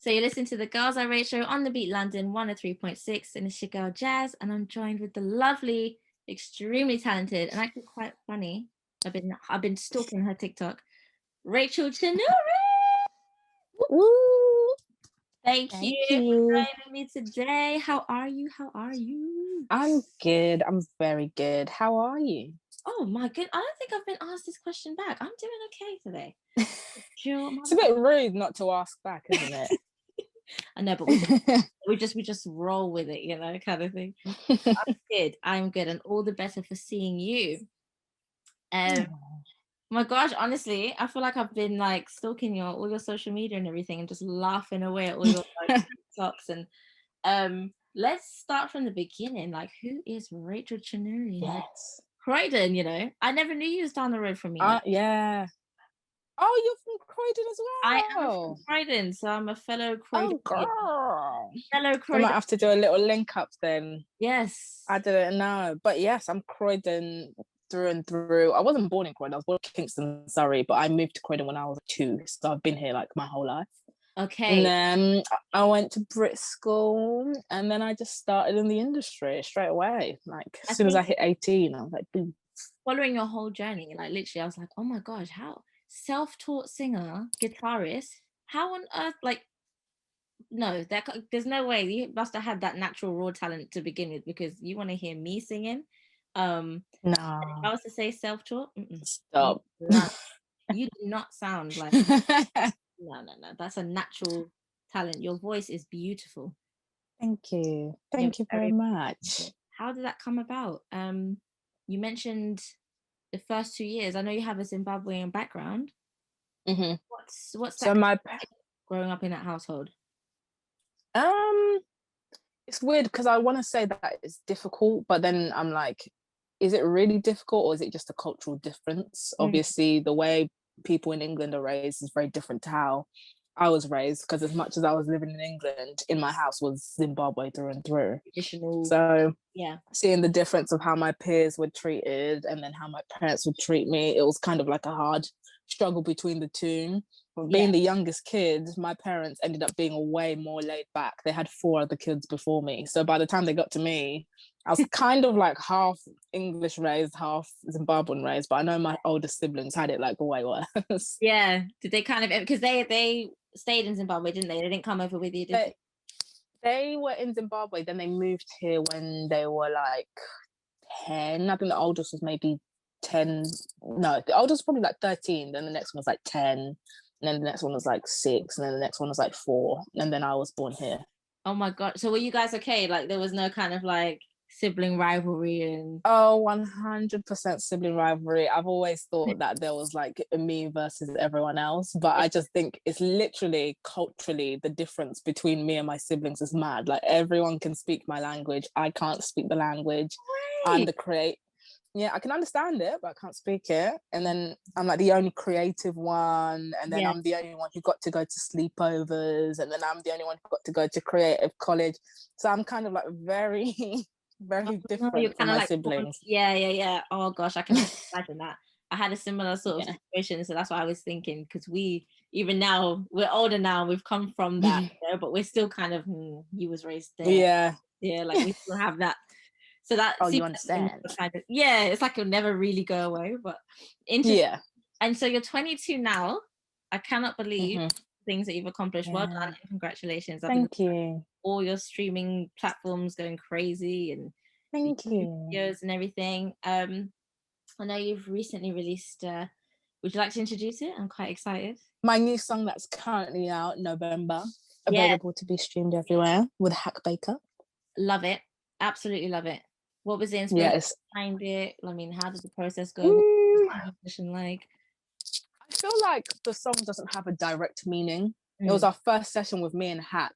So you listen to the Girls I Rate show on the Beat London 103.6, and it's your girl Jazz, and I'm joined with the lovely, extremely talented, and actually quite funny. I've been stalking her TikTok, Rachel Chinouriri. Woo! Thank you Thank for you. joining me today. How are you? How are you? I'm good. I'm very good. How are you? Oh my good. I don't think I've been asked this question back. I'm doing okay today. Chill, It's a bit rude not to ask back, isn't it? I know, but we just roll with it, kind of thing. I'm good, and all the better for seeing you. My gosh, honestly, I feel like I've been like stalking all your social media and everything, and just laughing away at all your like TikToks. And let's start from the beginning. Like, who is Rachel Chinouriri? Yes. Croydon, I never knew you was down the road from me. Yeah. Oh, you're from Croydon as I am from well. Croydon, so I'm a fellow Oh, Croydon. girl. Fellow I Croydon. might have to do a little link up then. Yes. I didn't know. But yes, I'm Croydon through and through. I wasn't born in Croydon. I was born in Kingston, Surrey, but I moved to Croydon when I was 2. So I've been here like my whole life. Okay. And then I went to Brit school, and then I just started in the industry straight away. Like as soon as I hit 18, I was like, boom. Following your whole journey, like literally, I was like, oh my gosh, how self-taught singer, guitarist, how on earth, like, no, there's no way you must have had that natural raw talent to begin with, because you want to hear me singing. No, If I was to say self-taught, stop. You do not sound like no, that's a natural talent. Your voice is beautiful. Thank you. Thank you very much. How did that come about? You mentioned the first 2 years. I know you have a Zimbabwean background. Mm-hmm. What's So that growing up in that household? It's weird because I want to say that it's difficult, but then I'm like, is it really difficult, or is it just a cultural difference? Obviously, the way people in England are raised is very different to how I was raised, because as much as I was living in England, in my house was Zimbabwe through and through. Traditional. So yeah, seeing the difference of how my peers were treated and then how my parents would treat me, it was kind of like a hard struggle between the two. But being the youngest kid, my parents ended up being way more laid back. They had 4 other kids before me. So by the time they got to me, I was kind of like half English raised, half Zimbabwean raised. But I know my older siblings had it like way worse. Yeah. Did they kind of, because they stayed in Zimbabwe, didn't they? They didn't come over with you, did they were in Zimbabwe, then they moved here when they were like 10. I think the oldest was maybe 10. No, the oldest was probably like 13. Then the next one was like 10. And then the next one was like 6. And then the next one was like 4. And then I was born here. Oh my God. So were you guys okay? Like there was no kind of like sibling rivalry and... Oh, 100% sibling rivalry. I've always thought that there was like me versus everyone else, but I just think it's literally culturally the difference between me and my siblings is mad. Like everyone can speak my language. I can't speak the language. I'm the yeah, I can understand it, but I can't speak it. And then I'm like the only creative one. And then I'm the only one who got to go to sleepovers. And then I'm the only one who got to go to creative college. So I'm kind of like very, very different from my siblings. Yeah. Oh gosh, I can imagine that. I had a similar sort of situation. So that's what I was thinking, because even now, we're older now, we've come from that, but we're still kind of, you was raised there. Yeah, like we still have that. So that you understand. It's like it'll never really go away, but interesting. Yeah. And so you're 22 now. I cannot believe things that you've accomplished. Well done and congratulations. Thank you. All your streaming platforms going crazy, and thank you videos and everything. I know you've recently released. Would you like to introduce it? I'm quite excited. My new song that's currently out, November, available to be streamed everywhere, with Hack Baker. Love it. Absolutely love it. What was the inspiration behind it? I mean, how did the process go? What was the musician like? I feel like the song doesn't have a direct meaning. It was our first session with me and Hack.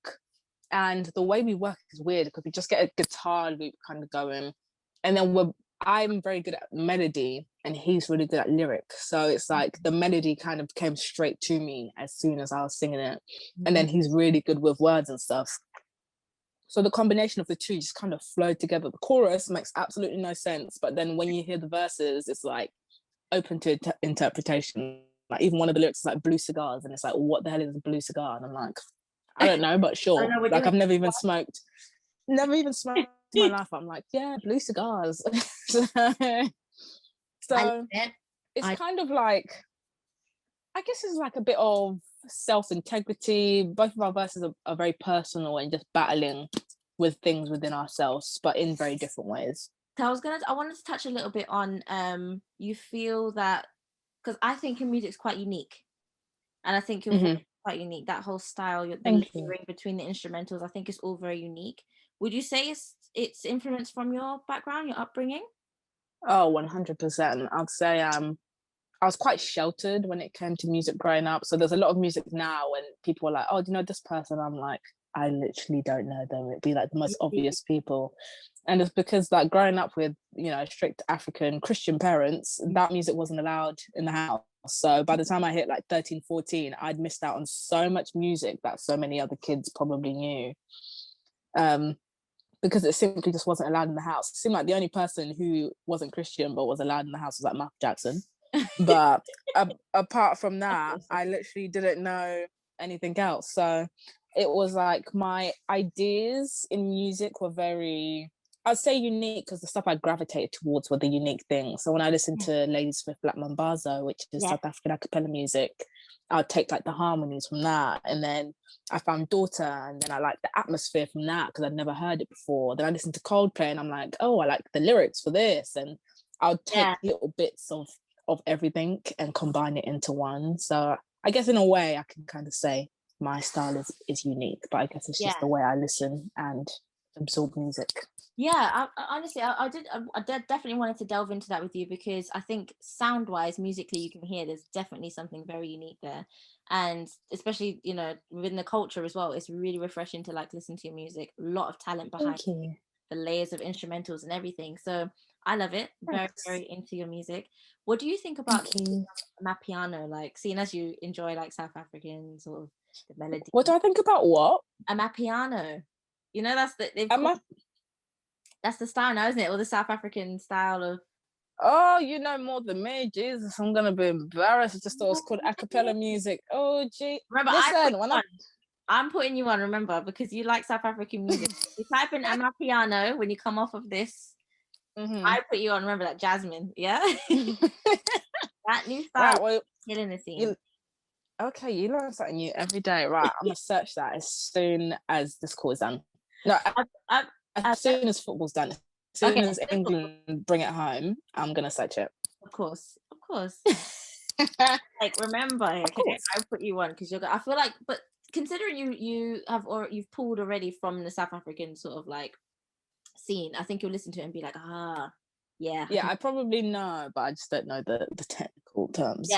And the way we work is weird, because we just get a guitar loop kind of going. And then I'm very good at melody and he's really good at lyric. So it's like the melody kind of came straight to me as soon as I was singing it. And then he's really good with words and stuff. So the combination of the two just kind of flowed together. The chorus makes absolutely no sense, but then when you hear the verses, it's like open to interpretation. Like even one of the lyrics is like blue cigars, and it's like, what the hell is a blue cigar? And I'm like, I don't know, but sure. Like, I've never even smoked in my life. I'm like, yeah, blue cigars. So it's kind of like, I guess it's like a bit of self-integrity. Both of our verses are very personal and just battling with things within ourselves, but in very different ways. So I wanted to touch a little bit on you feel that, because I think your music's quite unique, and I think your voice is quite unique. That whole style, the layering between the instrumentals, I think it's all very unique. Would you say it's influenced from your background, your upbringing? Oh, 100%. I'd say I was quite sheltered when it came to music growing up. So there's a lot of music now when people are like, oh, do you know this person? I'm like, I literally don't know them. It'd be like the most obvious people. And it's because, like, growing up with, you know, strict African Christian parents, that music wasn't allowed in the house. So by the time I hit like 13, 14, I'd missed out on so much music that so many other kids probably knew. Because it simply just wasn't allowed in the house. It seemed like the only person who wasn't Christian but was allowed in the house was like Michael Jackson. But apart from that, I literally didn't know anything else. So it was like my ideas in music were very, I'd say, unique, because the stuff I gravitated towards were the unique things. So when I listened to Lady Smith Black Mambazo, which is South African a cappella music, I'd take like the harmonies from that, and then I found Daughter, and then I liked the atmosphere from that because I'd never heard it before. Then I listened to Coldplay, and I'm like, oh, I like the lyrics for this, and I'll take little bits of everything and combine it into one. So I guess in a way I can kind of say my style is unique, but I guess it's just the way I listen and absorb music. Honestly, I definitely wanted to delve into that with you, because I think sound wise, musically, you can hear there's definitely something very unique there, and especially, you know, within the culture as well, it's really refreshing to like listen to your music. A lot of talent behind the layers of instrumentals and everything. So I love it. Very, very into your music. What do you think about Amapiano? Like, seeing as you enjoy like South African sort of the melody. What do I think about what? Amapiano. You know, that's that's the style now, isn't it? Or the South African style of. Oh, you know more than me. Jesus, I'm gonna be embarrassed. I just thought it was called a cappella music. Oh, gee. Remember, I'm putting you on, remember, because you like South African music. You type in Amapiano when you come off of this. I put you on, remember that Jasmine, yeah? That new style, right, well, killing the scene. Okay, you learn something new every day. Right, I'm gonna search that as soon as this call is done. No, as soon as football's done. As soon as England bring it home, I'm gonna search it. Of course. Like, remember, okay, I put you on because I feel like, but considering you've pulled already from the South African sort of like scene, I think you'll listen to it and be like, yeah, I probably know, but I just don't know the technical terms.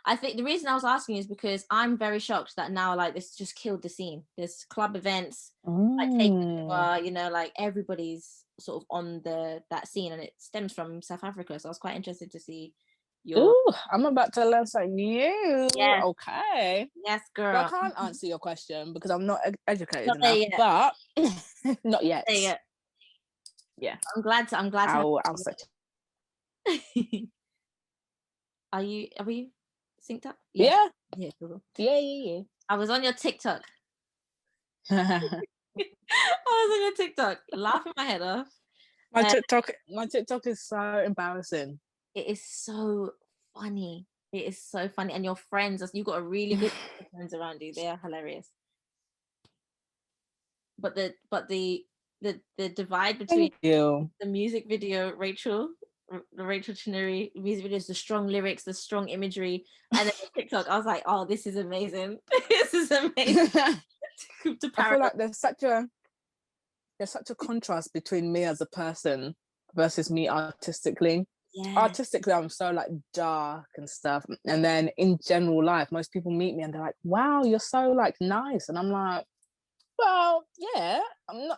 I think the reason I was asking is because I'm very shocked that now, like, this just killed the scene. There's club events, like taking over, you know, like everybody's sort of on that scene, and it stems from South Africa. So I was quite interested to see your. Ooh, I'm about to learn something new. Yes. Okay. Yes, girl. Well, I can't answer your question because I'm not educated enough, but not yet. Yeah. I'm glad. I'll search. Are we synced up? Yeah. Yeah, cool. Yeah. I was on your TikTok. I was on your TikTok, laughing my head off. My TikTok is so embarrassing. It is so funny. It is so funny, and your friends, you got a really good friends around you. They are hilarious. But the divide between the music video, the Rachel Chinouriri music videos, the strong lyrics, the strong imagery, and then the TikTok, I was like, oh, this is amazing. This is amazing. I feel like there's such a contrast between me as a person versus me artistically. Artistically, I'm so like dark and stuff, and then in general life, most people meet me and they're like, wow, you're so like nice, and I'm like, well, yeah, I'm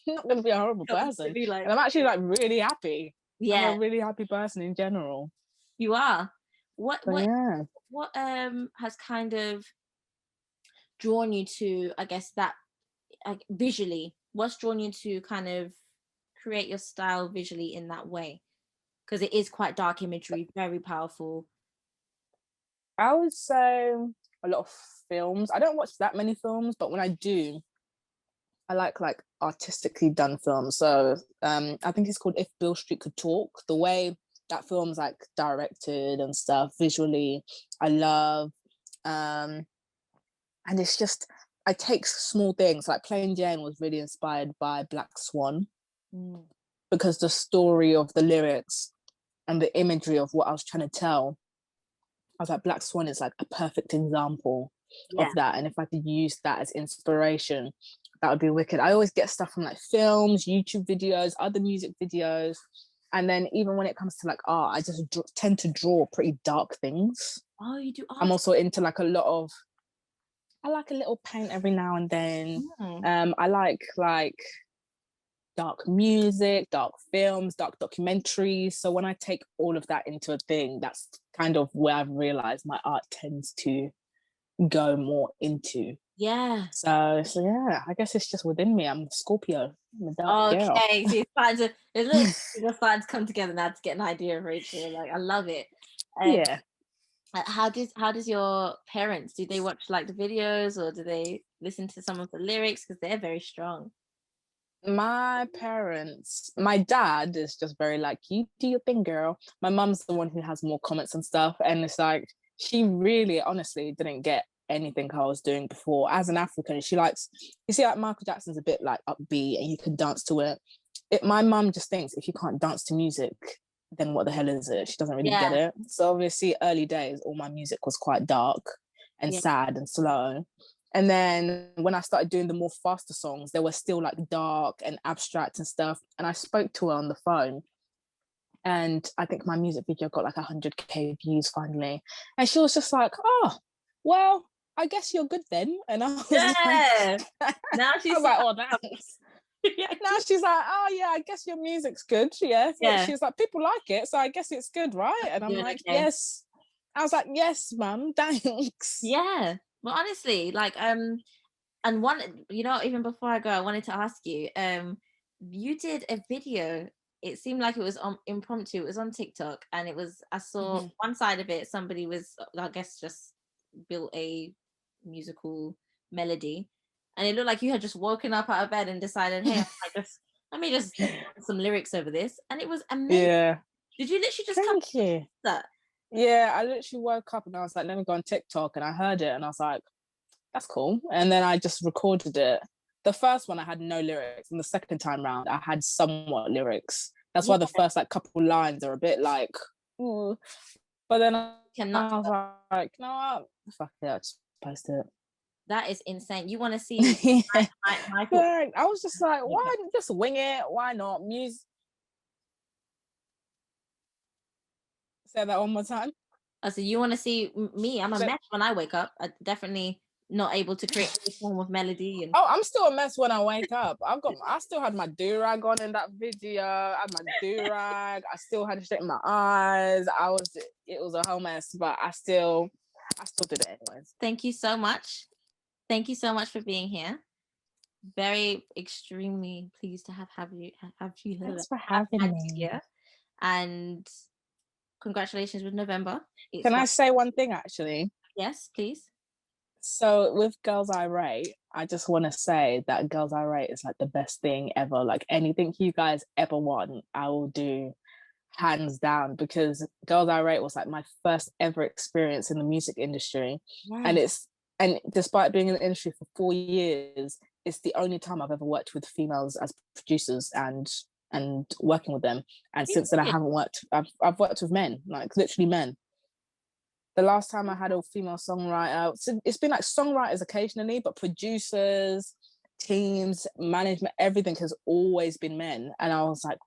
not gonna be a horrible person, and I'm actually like really happy. I'm a really happy person in general. You are. What has kind of drawn you to, I guess, that visually? What's drawn you to kind of create your style visually in that way? Because it is quite dark imagery, very powerful. I would say a lot of films. I don't watch that many films, but when I do, I like artistically done films. So I think it's called If Beale Street Could Talk. The way that film's like directed and stuff visually, I love. And it's just, I take small things like Plain Jane was really inspired by Black Swan because the story of the lyrics and the imagery of what I was trying to tell, I was like, Black Swan is like a perfect example of that. And if I could use that as inspiration, that would be wicked. I always get stuff from like films, YouTube videos, other music videos. And then even when it comes to like art, I just tend to draw pretty dark things. Oh, you do art? I'm also into like a lot of, I like a little paint every now and then. I like dark music, dark films, dark documentaries. So when I take all of that into a thing, that's kind of where I've realized my art tends to go more into. Yeah. So yeah, I guess it's just within me. I'm a Scorpio. I'm a dark girl. Okay, so it's starting to come together now to get an idea of Rachel. Like, I love it. Yeah. How does your parents, do they watch like the videos or do they listen to some of the lyrics, because they're very strong? My parents, my dad is just very like, you do your thing, girl. My mum's the one who has more comments and stuff, and it's like she really honestly didn't get anything I was doing before. As an African, she likes, you see, like Michael Jackson's a bit like upbeat and you can dance to it. My mum just thinks if you can't dance to music, then what the hell is it? She doesn't really get it. So obviously early days, all my music was quite dark and sad and slow. And then when I started doing the more faster songs, they were still like dark and abstract and stuff. And I spoke to her on the phone. And I think my music video got like 100K views finally. And she was just like, oh, well, I guess you're good then. And I was like, now she's like, oh, thanks. Now she's like, oh yeah, I guess your music's good. She's like, people like it, so I guess it's good, right? And I'm like, yes. I was like, yes, mum, thanks. Yeah. Well, honestly, like, and one, even before I go, I wanted to ask you, you did a video. It seemed like it was impromptu. It was on TikTok, and I saw one side of it. Somebody was, I guess, just built a musical melody, and it looked like you had just woken up out of bed and decided, hey, let me just put some lyrics over this, and it was amazing. Yeah. Did you literally just Thank you. That? Yeah, I literally woke up and I was like, let me go on TikTok, and I heard it and I was like, that's cool. And then I just recorded it. The first one I had no lyrics, and the second time round I had somewhat lyrics. That's why the first like couple lines are a bit like, ooh. But then I was like, no, fuck it, I'll just post it. That is insane. You want to see Michael? I was just like, why just wing it? Why not? Music. Say that one more time. So you want to see me? I'm a mess when I wake up. I definitely not able to create any form of melody. Oh, I'm still a mess when I wake up. I still had my do-rag on in that video. I had my do-rag. I still had to shake my eyes. It was a whole mess, but I still did it anyways. Thank you so much. Thank you so much for being here. Very extremely pleased to have you. Thanks for having me. Here. And congratulations with November. Can I say one thing actually? Yes, please. So with Girls Irate, I just want to say that Girls Irate is like the best thing ever. Like anything you guys ever want, I will do hands down, because Girls Irate was like my first ever experience in the music industry. Yes. And despite being in the industry for 4 years, it's the only time I've ever worked with females as producers and working with them. And since then I haven't worked, I've worked with men, like literally men. The last time I had a female songwriter, so it's been like songwriters occasionally, but producers, teams, management, everything has always been men. And I was like,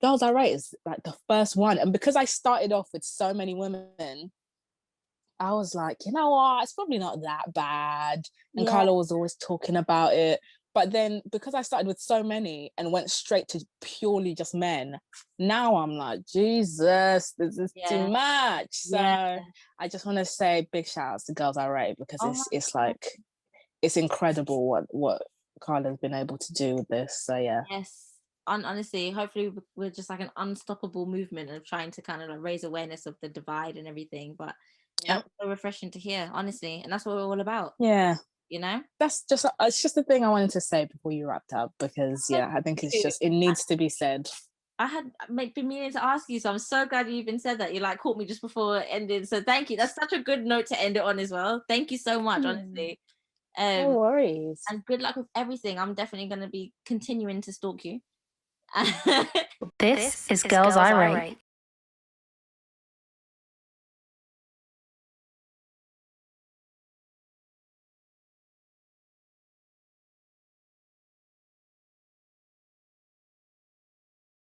Girls Irate is like the first one. And because I started off with so many women, I was like, you know what, it's probably not that bad. And Carla was always talking about it. But then because I started with so many and went straight to purely just men, now I'm like, Jesus, this is too much. So I just want to say big shout outs to Girls Irate, because it's like, it's incredible what Carla's been able to do with this. So yeah. Yes. Honestly, hopefully we're just like an unstoppable movement of trying to kind of like raise awareness of the divide and everything. But That's so refreshing to hear, honestly, and that's what we're all about. Yeah. You know, it's just the thing I wanted to say before you wrapped up, because I think it needs to be said. I had been meaning to ask you, so I'm so glad you even said that. You like caught me just before it ended, so thank you. That's such a good note to end it on as well. Thank you so much, honestly. No worries. And good luck with everything. I'm definitely going to be continuing to stalk you. This is Girls I Write.